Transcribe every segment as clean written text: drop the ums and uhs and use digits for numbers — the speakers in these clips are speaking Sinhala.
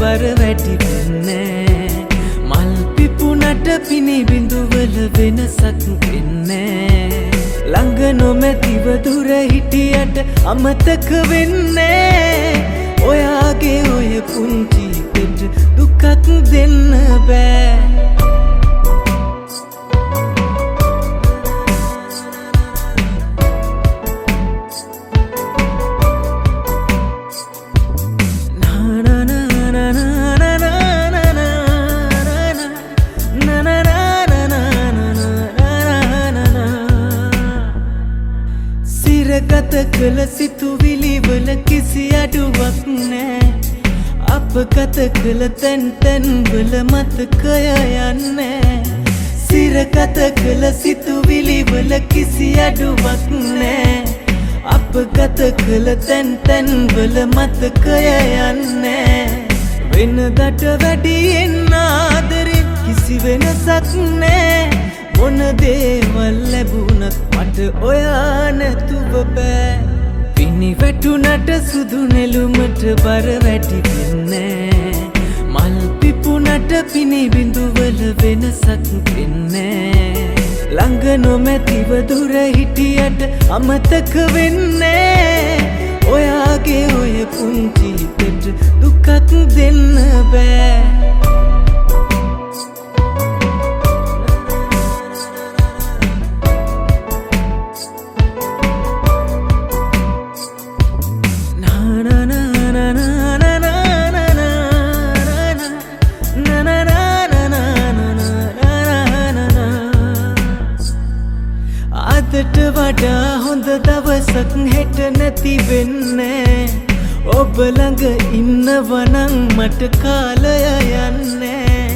බර වැඩි වෙන්නේ මල් පිපුණට පිනි බිඳුවල වෙනසක් වෙන්නේ ළඟ නොමැතිව දුර හිටියට අමතක වෙන්නේ ඔයාගේ ඔය පුංචි හිතට දුකක් දෙන්න බෑ ගත කළ සිතුවිලි වල කිසි අඩුවක් නෑ අප ගත කළ තැන් තැන් වල මතකය යන්නේ සිරගත කළ සිතුවිලි වල කිසි අඩුවක් නෑ අප ගත කළ තැන් තැන් වල මතකය යන්නේ වෙනදට වැඩියෙන් ආදරෙන් කිසි වෙනසක් නෑ මොන දේවල් ලැබුණත් මට ඔයා නැතුව බෑ පිනි වැටුණට සුදු නෙළුමට බර වැඩි වෙන්නේ මල් පිපුණට පිනි බිඳුවල වෙනසක් වෙන්නේ ළඟ නොමැතිව දුර හිටියට අමතක වෙන්නේ ඔයාගේ ඔය පුංචි හිතට දුකක් දෙන්න බෑ අදට වඩා හොඳ දවසක් හෙට නැති වෙන්නේ ඔබ ළඟ ඉන්නවනම් මට කාලය යන්නේ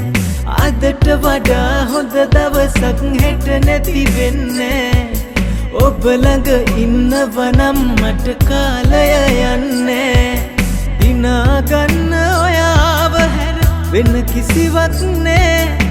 අදට වඩා හොඳ දවසක් හෙට නැති වෙන්නේ ඔබ ළඟ ඉන්නවනම් මට කාලය යන්නේ දිනා ගන්න ඔයාව හැර වෙන කිසිවක් නෑ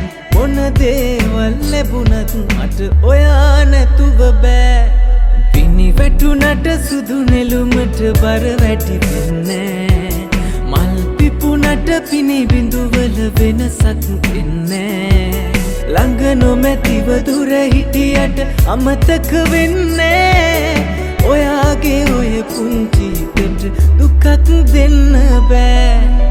මොන දේවල් ලැබුණත් මට ඔයා නැතුව බෑ පිනි වැටුණට සුදු නෙළුමට බර වැඩි වෙන්නේ මල් පිපුණට පිනි බිඳුවල වෙනසක් වෙන්නේ ළඟ නොමැතිව දුර හිටියට අමතක වෙන්නේ ඔයාගේ ඔය පුංචි හිතට දුකක් දෙන්න බෑ